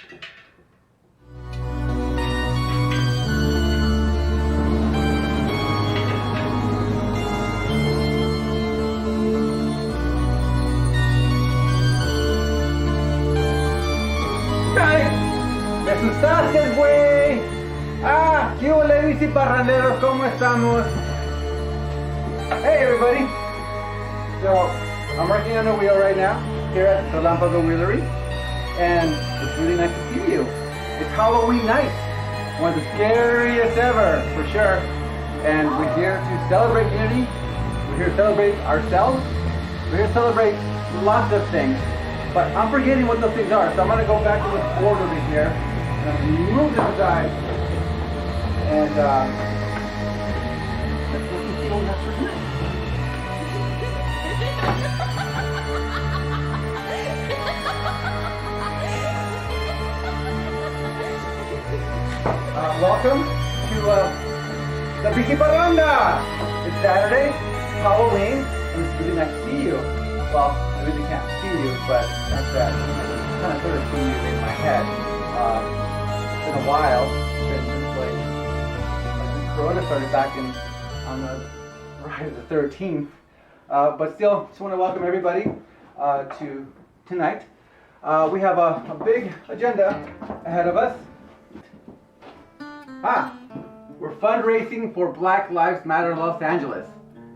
¡Eso estás, güey! ¡Ah! ¿Qué hola, Biciparranderos? ¿Cómo estamos? Hey, everybody! So, I'm working on a wheel right now here at the Lampago Wheelery, and it's really nice to see you. It's Halloween night, one of the scariest ever, for sure. And we're here to celebrate unity. We're here to celebrate ourselves. We're here to celebrate lots of things. But I'm forgetting what those things are, so I'm going to go back to this board over here. And move this aside. And let's look and see what we have for tonight. Welcome to the Biciparranda. It's Saturday, Halloween, and it's really nice to see you. Well, I really can't see you, but that's that. I kind of sort of see you in my head. It's been a while since like Corona started back on the Friday the 13th. But still, just want to welcome everybody to tonight. We have a big agenda ahead of us. We're fundraising for Black Lives Matter in Los Angeles.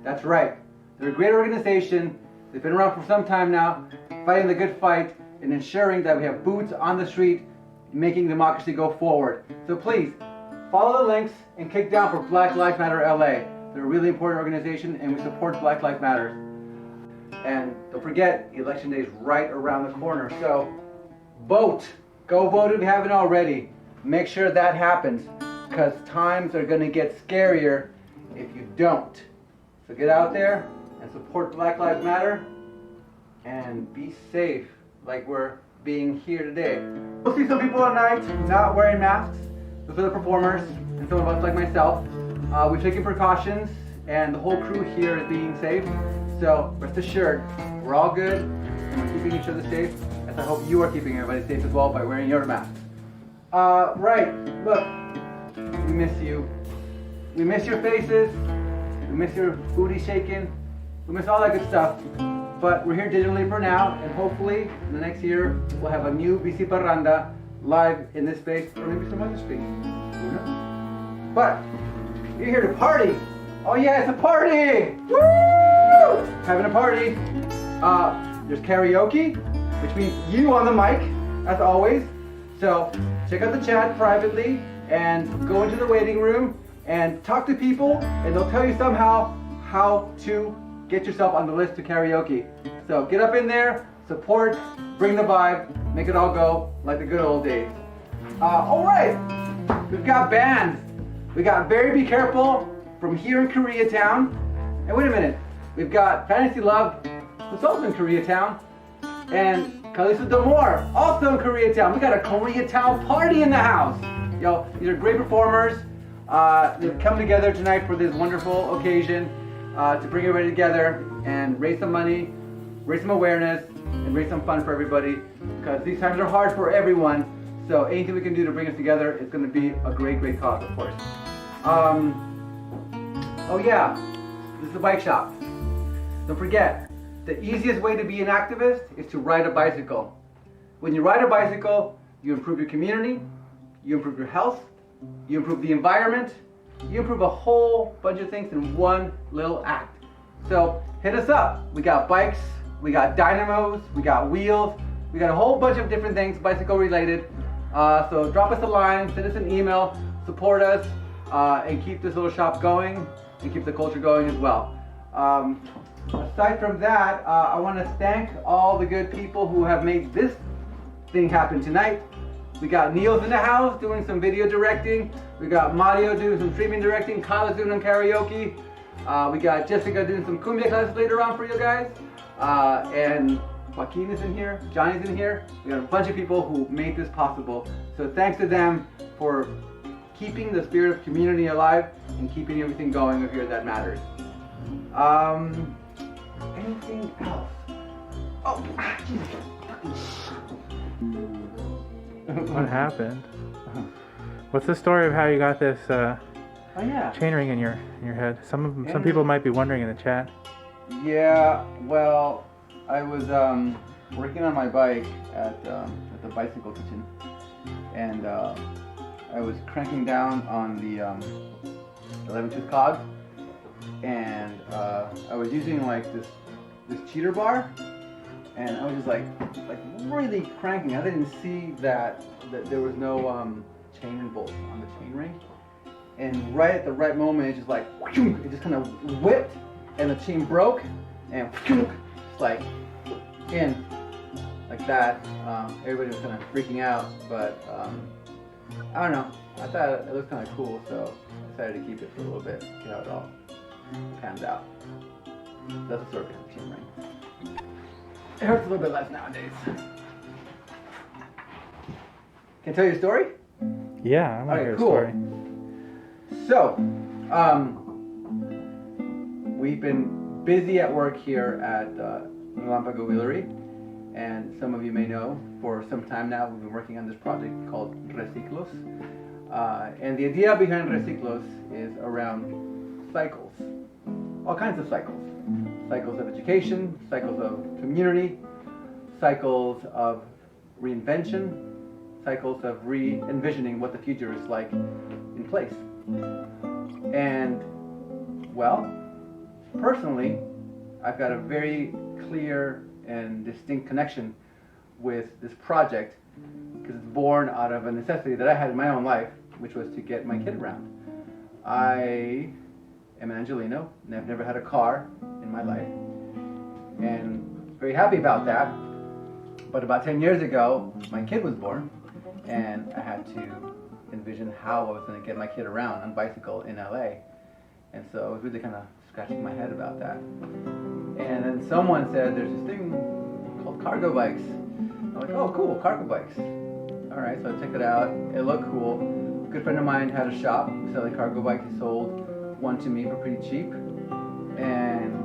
That's right. They're a great organization. They've been around for some time now, fighting the good fight and ensuring that we have boots on the street, making democracy go forward. So please, follow the links and kick down for Black Lives Matter LA. They're a really important organization and we support Black Lives Matter. And don't forget, Election Day is right around the corner. So vote. Go vote if you haven't already. Make sure that happens because times are going to get scarier if you don't. So get out there and support Black Lives Matter and be safe like we're being here today. We'll see some people tonight not wearing masks. Those are the performers and some of us like myself. We've taken precautions and the whole crew here is being safe. So rest assured, we're all good and we're keeping each other safe. And I hope you are keeping everybody safe as well by wearing your masks. Right, look, we miss you. We miss your faces. We miss your booty shaking. We miss all that good stuff. But we're here digitally for now, and hopefully in the next year we'll have a new Biciparranda live in this space, or maybe some other space. Who knows? But you're here to party. Oh yeah, it's a party! Woo! Having a party. There's karaoke, which means you on the mic, as always. So check out the chat privately and go into the waiting room and talk to people, and they'll tell you somehow how to get yourself on the list to karaoke. So get up in there, support, bring the vibe, make it all go like the good old days. All right, we've got bands. We got Very Be Careful from here in Koreatown. And wait a minute, we've got Fantasy Love, who's also in Koreatown, and Ciclos the METALONGJOHN, also in Koreatown. We got a Koreatown party in the house. Yo, these are great performers. They've come together tonight for this wonderful occasion to bring everybody together and raise some money, raise some awareness, and raise some fun for everybody because these times are hard for everyone. So anything we can do to bring us together is going to be a great, great cause, of course. Oh yeah, this is a bike shop. Don't forget, the easiest way to be an activist is to ride a bicycle. When you ride a bicycle, you improve your community, you improve your health, you improve the environment, you improve a whole bunch of things in one little act. So hit us up. We got bikes, we got dynamos, we got wheels, we got a whole bunch of different things bicycle related. So drop us a line, send us an email, support us, and keep this little shop going and keep the culture going as well. Aside from that, I want to thank all the good people who have made this thing happen tonight. We got Neil's in the house doing some video directing. We got Mario doing some streaming directing. Kyla's doing some karaoke. We got Jessica doing some cumbia classes later on for you guys. And Joaquin is in here. Johnny's in here. We got a bunch of people who made this possible. So thanks to them for keeping the spirit of community alive and keeping everything going over here that matters. Anything else? Oh, Jesus. What happened? What's the story of how you got this Oh yeah. chainring in your head? Some people might be wondering in the chat. Yeah. Well, I was working on my bike at the bicycle kitchen, and I was cranking down on the 11-tooth cog, and I was using like this cheater bar, and I was just like really cranking. I didn't see that there was no chainring bolt on the chainring, and right at the right moment, it just like it just kind of whipped, and the chain broke, and just like in like that. Everybody was kind of freaking out, but I don't know. I thought it looked kind of cool, so I decided to keep it for a little bit, see how it all pans out. That's the story of the chainring. It hurts a little bit less nowadays. Can I tell you a story? Yeah, I want to hear cool. a story. So, we've been busy at work here at Relampago Wheelery, and some of you may know, for some time now, we've been working on this project called Ciclos. And the idea behind Ciclos is around cycles, all kinds of cycles. Cycles of education, cycles of community, cycles of reinvention, cycles of re-envisioning what the future is like in place. And, well, personally, I've got a very clear and distinct connection with this project because it's born out of a necessity that I had in my own life, which was to get my kid around. I am an Angelino, and I've never had a car in my life, and very happy about that. But about 10 years ago, my kid was born, and I had to envision how I was going to get my kid around on bicycle in LA. And so I was really kind of scratching my head about that. And then someone said, there's this thing called cargo bikes. I'm like, oh cool, cargo bikes. All right, so I checked it out. It looked cool. A good friend of mine had a shop selling cargo bikes. He sold one to me for pretty cheap. And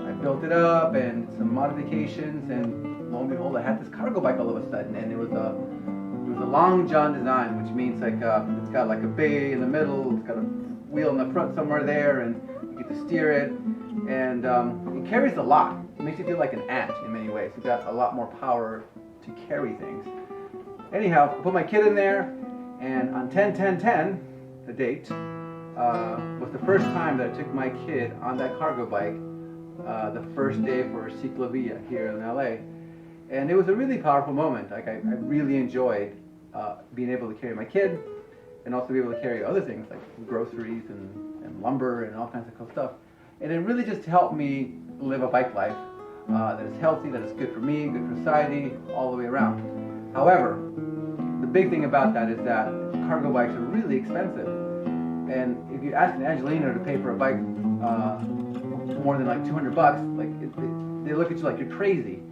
I built it up and some modifications, and lo and behold, I had this cargo bike all of a sudden. And it was a long john design, which means like it's got like a bay in the middle, it's got a wheel in the front somewhere there, and you get to steer it. And it carries a lot. It makes you feel like an ant in many ways. You've got a lot more power to carry things. Anyhow, I put my kid in there, and on 10/10/10, the date, was the first time that I took my kid on that cargo bike, the first day for Ciclovia here in LA. And it was a really powerful moment. Like I really enjoyed being able to carry my kid, and also be able to carry other things like groceries and lumber and all kinds of cool stuff. And it really just helped me live a bike life that is healthy, that is good for me, good for society, all the way around. However, the big thing about that is that cargo bikes are really expensive. And if you ask an Angelino to pay for a bike more than like $200, like they look at you like you're crazy.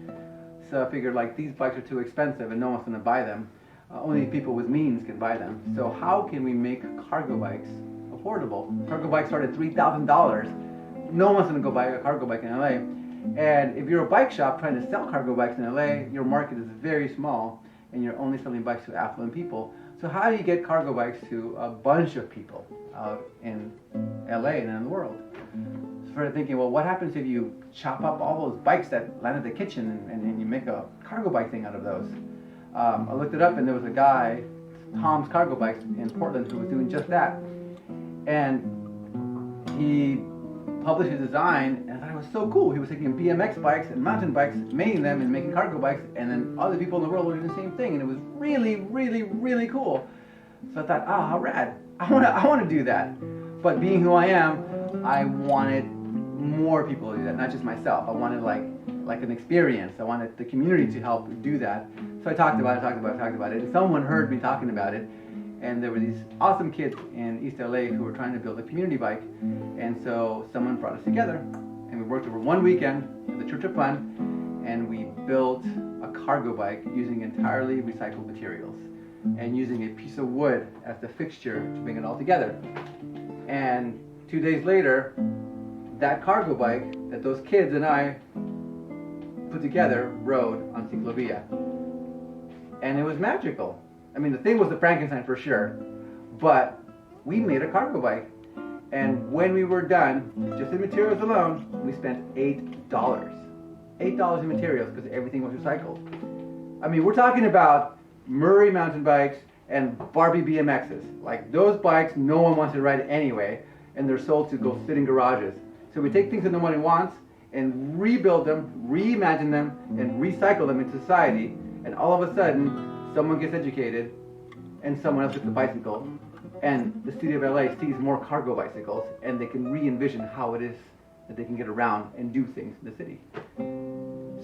So I figured like these bikes are too expensive and no one's going to buy them. Only people with means can buy them. So how can we make cargo bikes affordable? Cargo bikes start at $3,000. No one's going to go buy a cargo bike in LA. And if you're a bike shop trying to sell cargo bikes in LA, your market is very small and you're only selling bikes to affluent people. So how do you get cargo bikes to a bunch of people out in LA and in the world? So I started thinking, well, what happens if you chop up all those bikes that land at the kitchen and you make a cargo bike thing out of those? I looked it up, and there was a guy, Tom's Cargo Bikes in Portland, who was doing just that. And he published his design, and I thought it was so cool. He was taking BMX bikes and mountain bikes, making them and making cargo bikes, and then other people in the world were doing the same thing, and it was really, really, really cool. So I thought, how rad. I want to do that. But being who I am, I wanted more people to do that, not just myself. I wanted like an experience. I wanted the community to help do that. So I talked about it, and someone heard me talking about it, and there were these awesome kids in East LA who were trying to build a community bike, and so someone brought us together, and we worked over one weekend at the Church of Fun, and we built a cargo bike using entirely recycled materials, and using a piece of wood as the fixture to bring it all together. And 2 days later, that cargo bike that those kids and I put together rode on Ciclovia. And it was magical. I mean, the thing was the Frankenstein for sure, but we made a cargo bike. And when we were done, just in materials alone, we spent $8. $8 in materials because everything was recycled. I mean, we're talking about Murray mountain bikes and Barbie BMXs. Like those bikes, no one wants to ride anyway, and they're sold to go sit in garages. So we take things that nobody wants and rebuild them, reimagine them, and recycle them in society. And all of a sudden, someone gets educated, and someone else gets a bicycle, and the city of LA sees more cargo bicycles, and they can re-envision how it is that they can get around and do things in the city.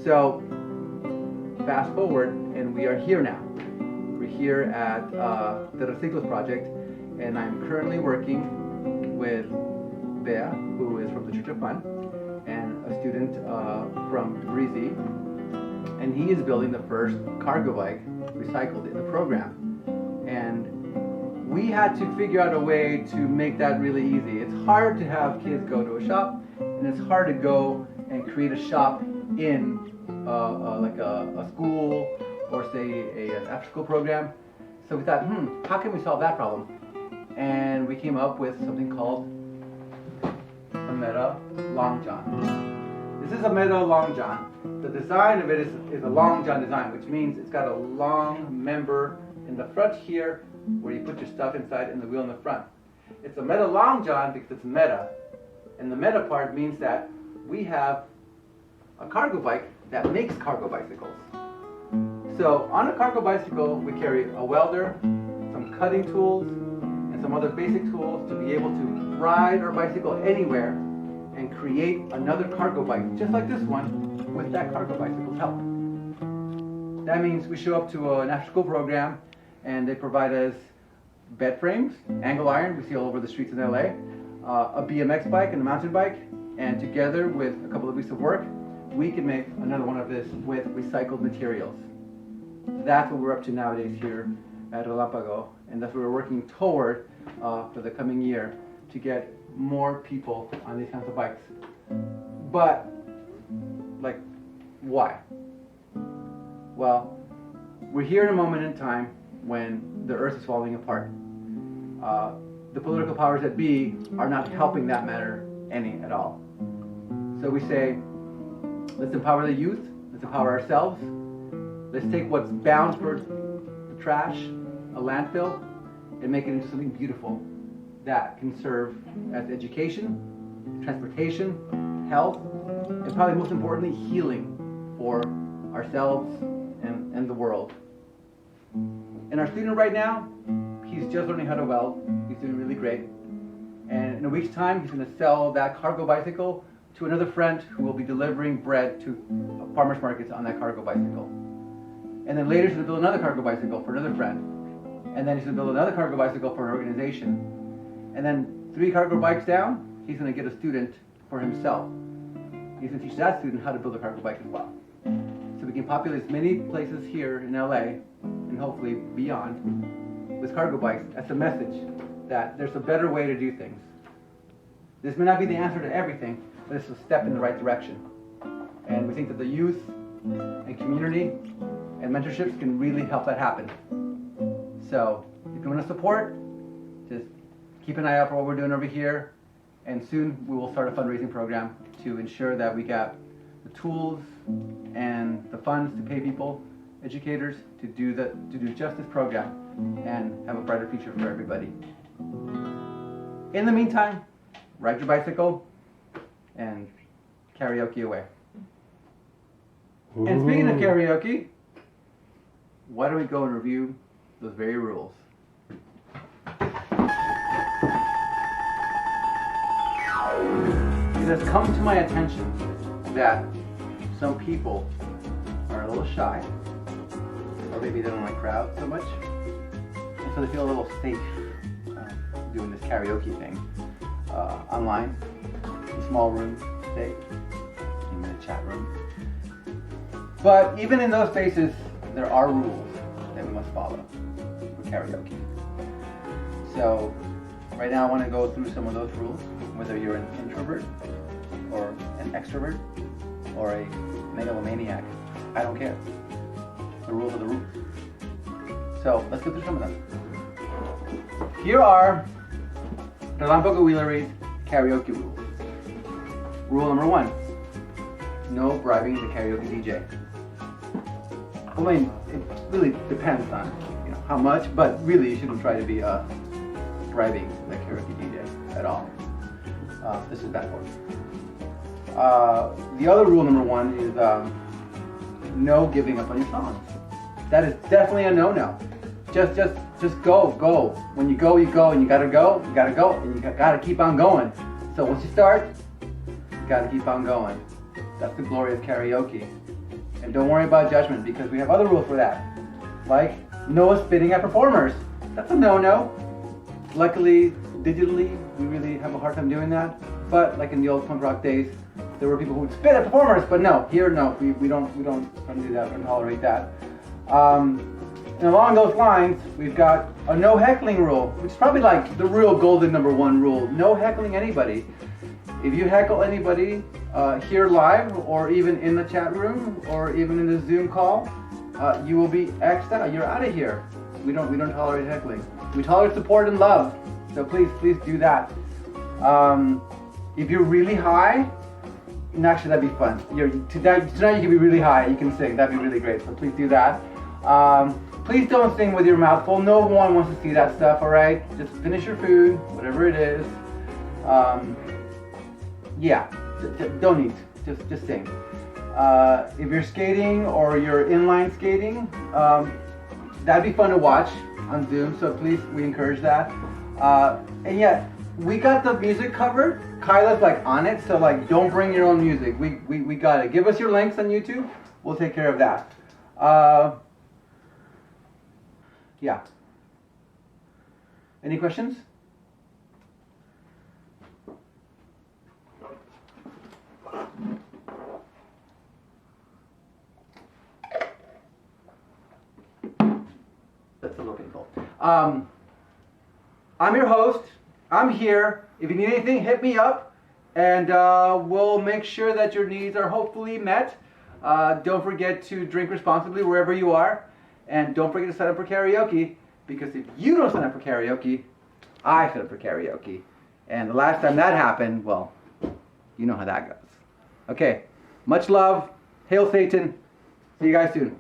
So, fast forward, and we are here now. We're here at the Ciclos project, and I'm currently working with Bea, who is from the Church of Fun, and a student from Breezy, and he is building the first cargo bike recycled in the program. And we had to figure out a way to make that really easy. It's hard to have kids go to a shop, and it's hard to go and create a shop in like a school or say an after-school program. So we thought, how can we solve that problem? And we came up with something called a Meta Long John. This is a Meta Long John. The design of it is a Long John design, which means it's got a long member in the front here where you put your stuff inside and the wheel in the front. It's a Meta Long John because it's meta. And the meta part means that we have a cargo bike that makes cargo bicycles. So on a cargo bicycle, we carry a welder, some cutting tools, and some other basic tools to be able to ride our bicycle anywhere and create another cargo bike, just like this one, with that cargo bicycle's help. That means we show up to an after-school program, and they provide us bed frames, angle iron, we see all over the streets in LA, a BMX bike and a mountain bike, and together with a couple of weeks of work, we can make another one of this with recycled materials. That's what we're up to nowadays here at Relámpago, and that's what we're working toward for the coming year, to get more people on these kinds of bikes. But, like, why? Well, we're here in a moment in time when the earth is falling apart. The political powers that be are not helping that matter any at all. So we say, let's empower the youth, let's empower ourselves, let's take what's bound for the trash, a landfill, and make it into something beautiful that can serve as education, transportation, health, and probably most importantly, healing for ourselves and the world. And our student right now, he's just learning how to weld. He's doing really great. And in a week's time, he's going to sell that cargo bicycle to another friend who will be delivering bread to farmers markets on that cargo bicycle. And then later he's going to build another cargo bicycle for another friend. And then he's going to build another cargo bicycle for an organization. And then 3 cargo bikes down, he's going to get a student for himself. He's going to teach that student how to build a cargo bike as well. So we can populate as many places here in LA, and hopefully beyond, with cargo bikes. That's a message that there's a better way to do things. This may not be the answer to everything, but it's a step in the right direction. And we think that the youth and community and mentorships can really help that happen. So if you want to support, just keep an eye out for what we're doing over here, and soon we will start a fundraising program to ensure that we got the tools and the funds to pay people, educators, to do just this program and have a brighter future for everybody. In the meantime, ride your bicycle and karaoke away. Ooh. And speaking of karaoke, why don't we go and review those very rules? It has come to my attention that some people are a little shy, or maybe they don't like crowds so much, and so they feel a little safe doing this karaoke thing online, in small rooms, say, in a chat room. But even in those spaces, there are rules that we must follow for karaoke. So right now I want to go through some of those rules, whether you're an introvert or an extrovert or a megalomaniac. I don't care. The rules are the rules. So let's go through some of them. Here are Relámpago Wheelery's karaoke rules. Rule number 1. No bribing the karaoke DJ. I mean, it really depends on how much, but really you shouldn't try to be bribing the karaoke DJ at all. This is bad form. The other rule number 1 is no giving up on your songs. That is definitely a no-no. Just go. When you go, and you gotta go, and you gotta keep on going. So once you start, you gotta keep on going. That's the glory of karaoke. And don't worry about judgment, because we have other rules for that. Like no spitting at performers. That's a no-no. Luckily, digitally, we really have a hard time doing that. But like in the old punk rock days, there were people who would spit at performers, but no, here no, we don't do that, we don't tolerate that. And along those lines, we've got a no heckling rule, which is probably like the real golden number 1 rule. No heckling anybody. If you heckle anybody here live, or even in the chat room, or even in the Zoom call, you will be X'd out. You're out of here. We don't tolerate heckling. We tolerate support and love. So please do that. If you're really high, and actually that'd be fun. Tonight you can be really high. You can sing. That'd be really great. So please do that. Please don't sing with your mouth full. No one wants to see that stuff. All right. Just finish your food, whatever it is. Yeah. Don't eat. Just sing. If you're skating or you're inline skating, that'd be fun to watch on Zoom. So please, we encourage that. And yeah, we got the music covered. Kyla's like on it, so like don't bring your own music. We got it. Give us your links on YouTube. We'll take care of that. Yeah. Any questions? That's a little painful. I'm your host. I'm here. If you need anything, hit me up, and we'll make sure that your needs are hopefully met. Don't forget to drink responsibly wherever you are, and don't forget to sign up for karaoke, because if you don't sign up for karaoke, I sign up for karaoke. And the last time that happened, well, you know how that goes. Okay, much love. Hail Satan. See you guys soon.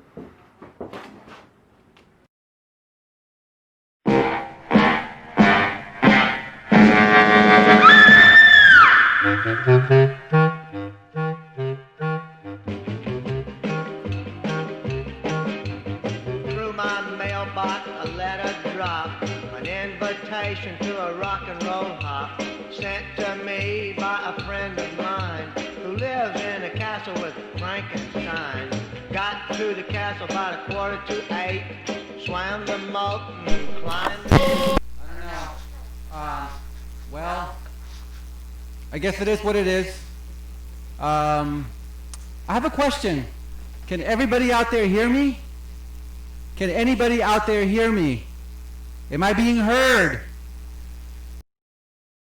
Through my mailbox a letter dropped, an invitation to a rock and roll hop, sent to me by a friend of mine who lives in a castle with Frankenstein. Got to the castle about 7:45, swam the moat and climbed the... I don't know. Well, I guess it is what it is. I have a question. Can everybody out there hear me? Can anybody out there hear me? Am I being heard?